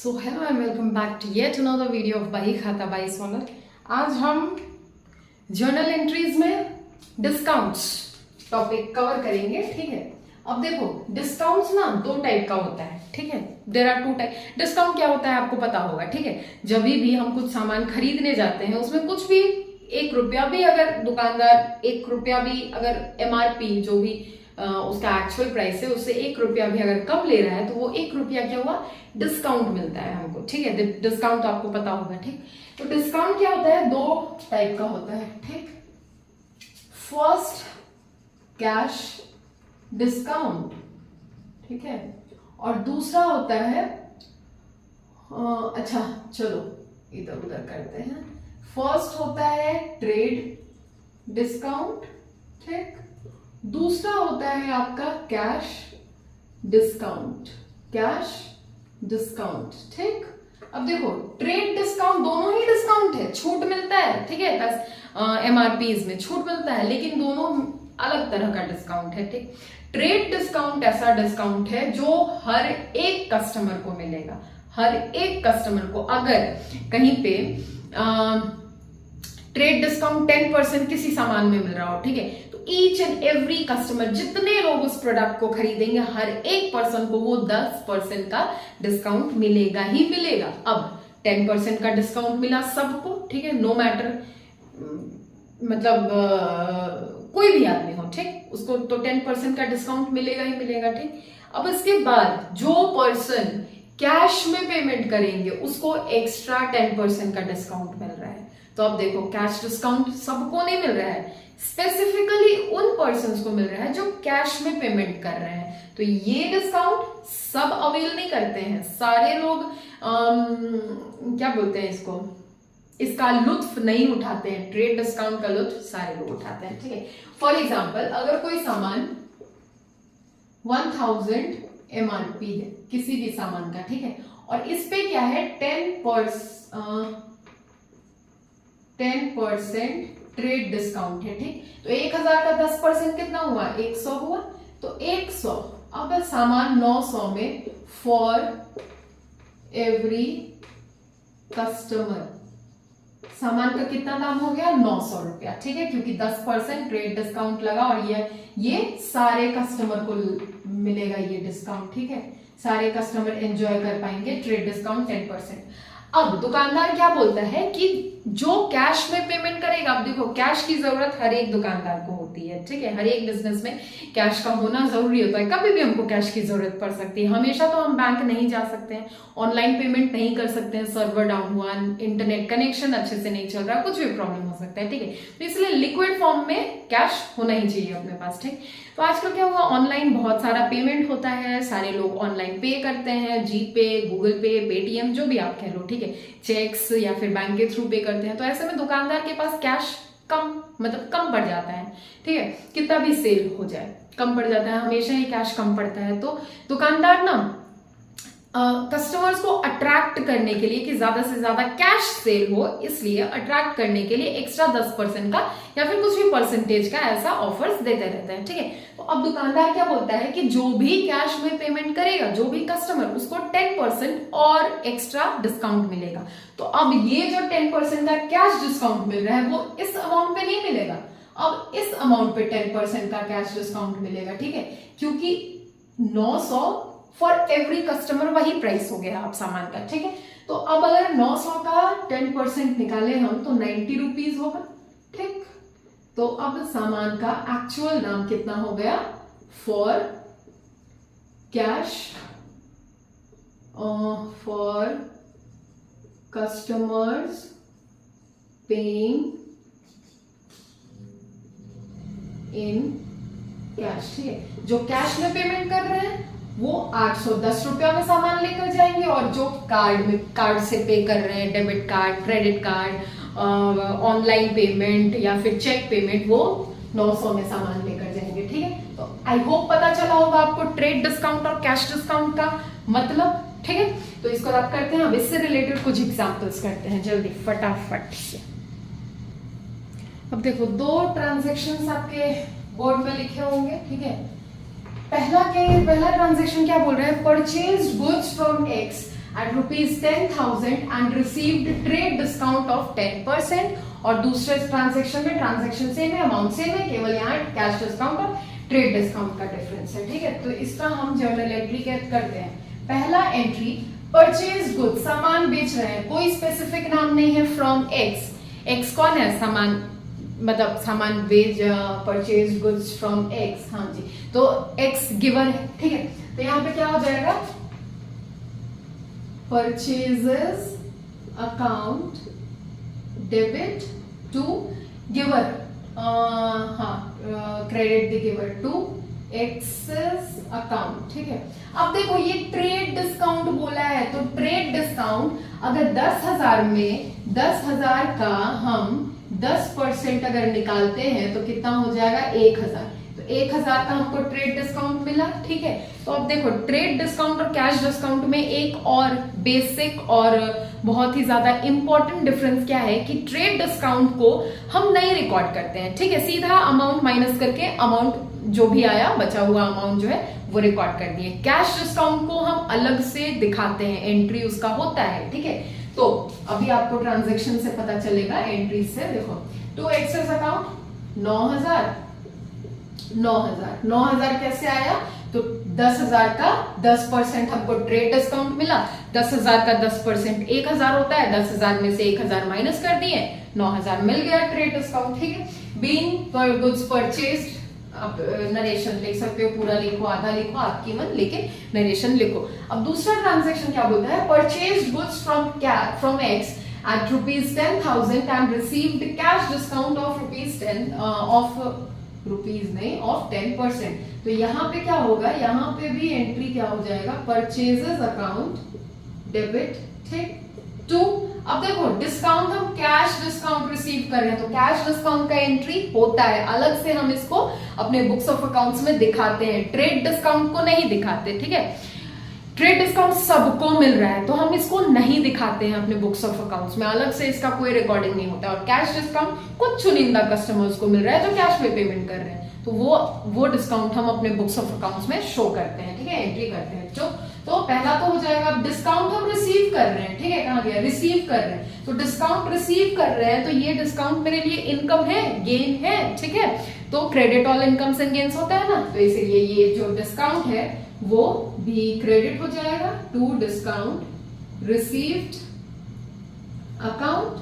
So hello and welcome back to yet another video of Bahi Khata by Sonal. आज हम journal entries में discounts topic cover करेंगे। ठीक है, अब देखो डिस्काउंट्स ना दो टाइप का होता है। ठीक है, there are two type. Discount क्या होता है आपको पता होगा। ठीक है, जब भी हम कुछ सामान खरीदने जाते हैं उसमें कुछ भी ₹1 भी अगर दुकानदार ₹1 भी अगर MRP जो भी उसका एक्चुअल प्राइस है उससे ₹1 भी अगर कम ले रहा है तो वो ₹1 क्या हुआ, डिस्काउंट मिलता है हमको। ठीक है, डिस्काउंट आपको पता होगा। ठीक, तो डिस्काउंट क्या होता है, दो टाइप का होता है। ठीक, फर्स्ट कैश डिस्काउंट, ठीक है, और दूसरा होता है अच्छा चलो इधर उधर करते हैं। फर्स्ट होता है ट्रेड डिस्काउंट, ठीक, दूसरा होता है आपका कैश डिस्काउंट, कैश डिस्काउंट। ठीक, अब देखो ट्रेड डिस्काउंट दोनों ही डिस्काउंट है, छूट मिलता है। ठीक है, बस MRPs में छूट मिलता है, लेकिन दोनों अलग तरह का डिस्काउंट है। ठीक, ट्रेड डिस्काउंट ऐसा डिस्काउंट है जो हर एक कस्टमर को मिलेगा। हर एक कस्टमर को अगर कहीं पे ट्रेड डिस्काउंट 10% किसी सामान में मिल रहा हो, ठीक है, तो ईच एंड एवरी कस्टमर जितने लोग उस प्रोडक्ट को खरीदेंगे हर एक पर्सन को वो 10% का डिस्काउंट मिलेगा ही मिलेगा। अब 10% का डिस्काउंट मिला सबको, ठीक है, नो मैटर मतलब कोई भी आदमी हो, ठीक, उसको तो 10% का डिस्काउंट मिलेगा ही मिलेगा। ठीक, अब इसके बाद जो पर्सन कैश में पेमेंट करेंगे उसको एक्स्ट्रा 10% का डिस्काउंट मिल रहा है। तो अब देखो कैश डिस्काउंट सबको नहीं मिल रहा है, स्पेसिफिकली उन पर्सन्स को मिल रहा है जो कैश में पेमेंट कर रहे हैं। तो ये डिस्काउंट सब अवेल नहीं करते हैं, सारे लोग क्या बोलते हैं इसको, इसका लुत्फ नहीं उठाते हैं। ट्रेड डिस्काउंट का लुत्फ सारे लोग उठाते हैं। ठीक है, फॉर एग्जाम्पल अगर कोई सामान 1000 MRP है किसी भी सामान का, ठीक है, और इस पे क्या है 10% ट्रेड डिस्काउंट है। ठीक, तो 1000 का 10% कितना हुआ, 100 हुआ, तो 100। अब सामान 900 में फॉर एवरी कस्टमर सामान का कितना दाम हो गया, ₹900। ठीक है, क्योंकि 10% ट्रेड डिस्काउंट लगा और ये सारे कस्टमर को मिलेगा ये डिस्काउंट। ठीक है, सारे कस्टमर एंजॉय कर पाएंगे ट्रेड डिस्काउंट 10%। अब दुकानदार क्या बोलता है कि जो कैश में पेमेंट करेगा, अब देखो कैश की जरूरत हर एक दुकानदार को होती है। ठीक है, हर एक बिजनेस में कैश का होना जरूरी होता है। कभी भी हमको कैश की जरूरत पड़ सकती है। हमेशा तो हम बैंक नहीं जा सकते हैं, ऑनलाइन पेमेंट नहीं कर सकते हैं, सर्वर डाउन हुआ, इंटरनेट कनेक्शन अच्छे से नहीं चल रहा, कुछ भी प्रॉब्लम हो सकता है। ठीक है, तो इसलिए लिक्विड फॉर्म में कैश होना ही चाहिए अपने पास। ठीक, तो आजकल क्या हुआ, ऑनलाइन बहुत सारा पेमेंट होता है, सारे लोग ऑनलाइन पे करते हैं, जीपे, गूगल पे, पेटीएम, जो भी आप कह लो। ठीक है, चेक्स या फिर बैंक के थ्रू पे करते हैं। तो ऐसे में दुकानदार के पास कैश कम कम पड़ जाता है। ठीक है, कितना भी सेल हो जाए कम पड़ जाता है, हमेशा ही कैश कम पड़ता है। तो दुकानदार ना कस्टमर्स को अट्रैक्ट करने के लिए कि ज्यादा से ज्यादा कैश सेल हो, इसलिए अट्रैक्ट करने के लिए एक्स्ट्रा 10% का या फिर कुछ भी परसेंटेज का ऐसा ऑफर्स देते रहते हैं। ठीक है, तो अब दुकानदार क्या बोलता है कि जो भी कैश में पेमेंट करेगा, जो भी कस्टमर, उसको 10% और एक्स्ट्रा डिस्काउंट मिलेगा। तो अब ये जो 10% का कैश डिस्काउंट मिल रहा है वो इस अमाउंट पे नहीं मिलेगा, अब इस अमाउंट पे 10% का कैश डिस्काउंट मिलेगा। ठीक है, क्योंकि 900 फॉर एवरी कस्टमर वही प्राइस हो गया आप सामान का। ठीक है, तो अब अगर 900 का 10% निकाले हम तो ₹90 होगा। ठीक, तो अब सामान का एक्चुअल दाम कितना हो गया, for cash for customers paying in cash. ठीक है, जो कैश में पेमेंट कर रहे हैं वो ₹810 में सामान लेकर जाएंगे, और जो कार्ड से पे कर रहे हैं, debit card, credit card, online payment या फिर चेक पेमेंट, वो 900 में सामान लेकर जाएंगे। ठीक है, तो आई होप पता चला होगा आपको ट्रेड डिस्काउंट और कैश डिस्काउंट का मतलब। ठीक है, तो इसको आप करते हैं, अब इससे रिलेटेड कुछ एग्जांपल्स करते हैं जल्दी फटाफट से। अब देखो दो ट्रांजेक्शन्स आपके बोर्ड में लिखे होंगे। ठीक है, पहला ट्रांजेक्शन क्या बोल रहा है, purchased goods from x at ₹10,000 and received trade discount of 10%, और दूसरे ट्रांजेक्शन में ट्रांजेक्शन सेम है, अमाउंट सेम है, केवल यहाँ कैश डिस्काउंट और ट्रेड डिस्काउंट का डिफरेंस है। ठीक है, तो इसका हम जर्नल एंट्री करते हैं। पहला एंट्री परचेज गुड, सामान बेच रहे हैं, कोई स्पेसिफिक नाम नहीं है, फ्रॉम एक्स। एक्स कौन है? सामान, मतलब सामान बेच, परचेज गुड्स फ्रॉम एक्स। हाँ जी, तो एक्स गिवर है। ठीक है, तो यहाँ पे क्या हो जाएगा? Purchases account debit to giver, credit the giver to X's account. ठीक है, अब देखो ये ट्रेड डिस्काउंट बोला है, तो ट्रेड डिस्काउंट अगर 10,000 में 10,000 का हम 10% अगर निकालते हैं तो कितना हो जाएगा? 1,000। तो 1,000 का हमको ट्रेड डिस्काउंट मिला। ठीक है, तो अब देखो ट्रेड डिस्काउंट और कैश डिस्काउंट में एक और बेसिक और बहुत ही ज्यादा इंपॉर्टेंट डिफरेंस क्या है कि ट्रेड डिस्काउंट को हम नहीं रिकॉर्ड करते हैं। ठीक है, सीधा अमाउंट माइनस करके अमाउंट जो भी आया, बचा हुआ अमाउंट जो है वो रिकॉर्ड कर दिए। कैश डिस्काउंट को हम अलग से दिखाते हैं, एंट्री उसका होता है। ठीक है, तो अभी आपको ट्रांजैक्शन से पता चलेगा, एंट्री से देखो। टू एक्सेस अकाउंट 9,000 कैसे आया? तो 10,000 का 10% हमको ट्रेड डिस्काउंट मिला। 10,000 का 10% 1,000 होता है, 10,000 में से 1,000 माइनस कर दिए, 9,000 मिल गया ट्रेड डिस्काउंट। ठीक है, बीइंग पर गुड्स परचेज्ड, अब नरेशन लिख सकते हो, पूरा लिखो, आधा लिखो, आपकी मन, लेकिन नरेशन लिखो। अब दूसरा ट्रांजैक्शन क्या बोलता है? Purchased goods from X at ₹10,000 and received cash discount of of 10%। तो यहाँ पे क्या होगा? यहाँ पे भी एंट्री क्या हो जाएगा? परचेजेस अकाउंट डेबिट, ठीक, टू, अब देखो डिस्काउंट हम कैश डिस्काउंट रिसीव कर रहे हैं, तो कैश डिस्काउंट का एंट्री होता है, अलग से हम इसको अपने बुक्स ऑफ अकाउंट्स में दिखाते हैं, ट्रेड डिस्काउंट को नहीं दिखाते। ठीक है, ट्रेड डिस्काउंट सबको मिल रहा है तो हम इसको नहीं दिखाते हैं अपने बुक्स ऑफ अकाउंट्स में, अलग से इसका कोई रिकॉर्डिंग नहीं होता। और कैश डिस्काउंट कुछ चुनिंदा कस्टमर्स को मिल रहा है जो कैश में पेमेंट कर रहे हैं, तो वो डिस्काउंट हम अपने बुक्स ऑफ अकाउंट्स में शो करते हैं। ठीक है, एंट्री करते हैं। तो पहला तो हो जाएगा डिस्काउंट हम रिसीव कर रहे हैं। ठीक है, कहां गया? रिसीव कर रहे हैं, तो डिस्काउंट रिसीव कर रहे हैं, तो ये डिस्काउंट मेरे लिए इनकम है, गेन है। ठीक है, तो credit all incomes and gains होता है ना, तो इसलिए ये जो डिस्काउंट है वो भी क्रेडिट हो जाएगा to discount received account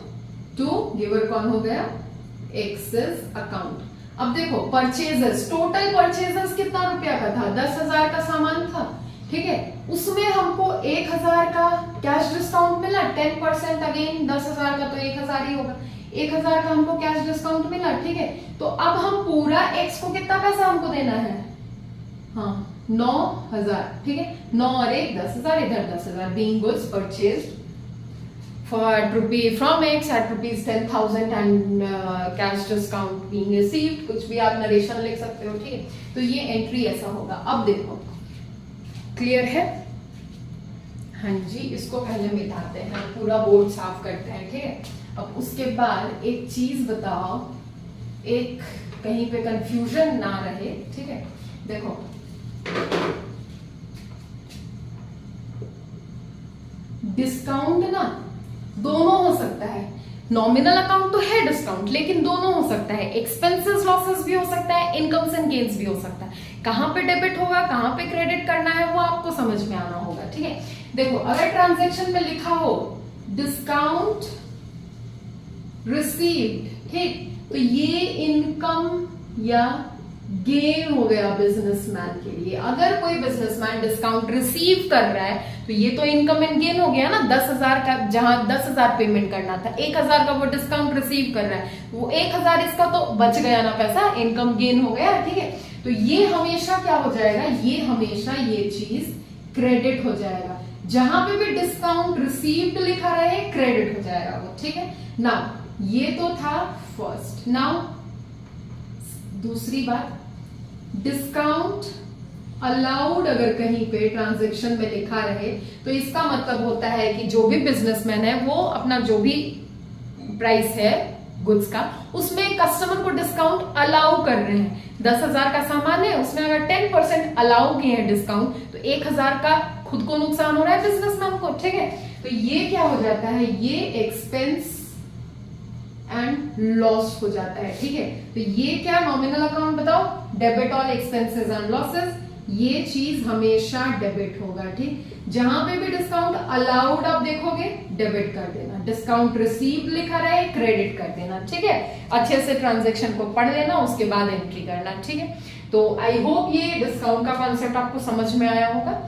to giver कौन हो गया? X's account. अब देखो परचेजेस, टोटल परचेजेस कितना रुपया का था? 10,000 का सामान था। ठीक है, उसमें हमको 1,000 का कैश डिस्काउंट मिला, 10%, अगेन 10,000 का तो 1,000 ही होगा, 1,000 का हमको कैश डिस्काउंट मिला। ठीक है, तो अब हम पूरा एक्स को कितना पैसा हमको देना है? हाँ, 9,000। ठीक है, 9 और 1 10,000, इधर 10,000। Being goods purchased from X at ₹10,000 and cash discount being received, कुछ भी आप नरेशन लिख सकते हो। ठीक है, तो ये एंट्री ऐसा होगा। अब देखो क्लियर है? हाँ जी, इसको पहले मिटाते हैं, पूरा बोर्ड साफ करते हैं। ठीक है, अब उसके बाद एक चीज बताओ, एक कहीं पे कंफ्यूजन ना रहे। ठीक है, देखो डिस्काउंट ना दोनों हो सकता है, नॉमिनल अकाउंट तो है डिस्काउंट, लेकिन दोनों हो सकता है, एक्सपेंसेस लॉसेस भी हो सकता है, इनकम्स एंड गेन्स भी हो सकता है। कहां पे डेबिट होगा, कहां पे क्रेडिट करना है, वो आपको समझ में आना होगा। ठीक है, देखो अगर ट्रांजैक्शन में लिखा हो डिस्काउंट रिसीव्ड, ठीक, तो ये इनकम या गेन हो गया बिजनेसमैन के लिए। अगर कोई बिजनेसमैन डिस्काउंट रिसीव कर रहा है तो ये तो इनकम एंड गेन हो गया ना। 10,000 का जहां 10,000 पेमेंट करना था, 1,000 का वो डिस्काउंट रिसीव कर रहा है, वो 1,000 इसका तो बच गया ना पैसा, इनकम गेन हो गया। ठीक है, तो ये हमेशा क्या हो जाएगा? ये हमेशा ये चीज क्रेडिट हो जाएगा। जहां पे भी डिस्काउंट रिसीव्ड लिखा रहे क्रेडिट हो जाएगा वो। ठीक है, नाउ ये तो था फर्स्ट। नाउ दूसरी बात, डिस्काउंट अलाउड अगर कहीं पे ट्रांजैक्शन में लिखा रहे तो इसका मतलब होता है कि जो भी बिजनेसमैन है वो अपना जो भी प्राइस है गुड्स का, उसमें कस्टमर को डिस्काउंट अलाउ कर रहे हैं। 10,000 का सामान है, उसमें अगर 10% अलाउ किए हैं डिस्काउंट, तो 1,000 का खुद को नुकसान हो रहा है, बिजनेसमैन को, ठीक है। तो ये क्या हो जाता है, ये एक्सपेंस एंड लॉस हो जाता है, ठीक है। तो ये क्या नॉमिनल अकाउंट बताओ, debit all expenses and losses, ये चीज हमेशा डेबिट होगा, ठीक। जहां पे भी डिस्काउंट अलाउड आप देखोगे डेबिट कर देना, डिस्काउंट रिसीव लिखा रहे क्रेडिट कर देना, ठीक है। अच्छे से ट्रांजैक्शन को पढ़ लेना, उसके बाद एंट्री करना, ठीक है। तो आई होप ये डिस्काउंट का कॉन्सेप्ट आपको समझ में आया होगा,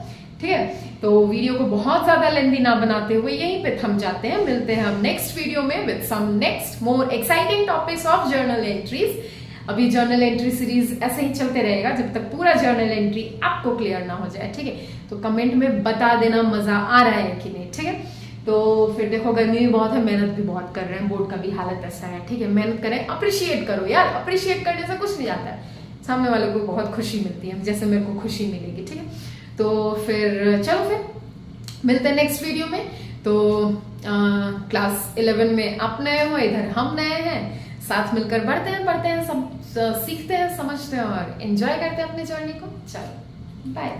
ठीक है। तो वीडियो को बहुत ज्यादा लेंथी ना बनाते हुए यहीं पे थम जाते हैं, मिलते हैं हम नेक्स्ट वीडियो में with some next more exciting topics of journal entries. अभी जर्नल एंट्री सीरीज ऐसे ही चलते रहेगा जब तक पूरा जर्नल एंट्री आपको क्लियर ना हो जाए, ठीक है। तो कमेंट में बता देना मजा आ रहा है कि नहीं, ठीक है। तो फिर देखो गर्मी भी बहुत है, मेहनत भी बहुत कर रहे हैं, बोर्ड का भी हालत ऐसा है, ठीक है। मेहनत करें, अप्रिशिएट करो यार, अप्रिशिएट करने से कुछ नहीं जाता है, सामने वाले को बहुत खुशी मिलती है, जैसे मेरे को खुशी मिलेगी, ठीक है। तो फिर चलो फिर मिलते हैं नेक्स्ट वीडियो में। तो क्लास 11 में आप नए हो, इधर हम नए हैं, साथ मिलकर बढ़ते हैं, सब सीखते हैं, समझते हैं और एंजॉय करते हैं अपने जर्नी को। चलो बाय।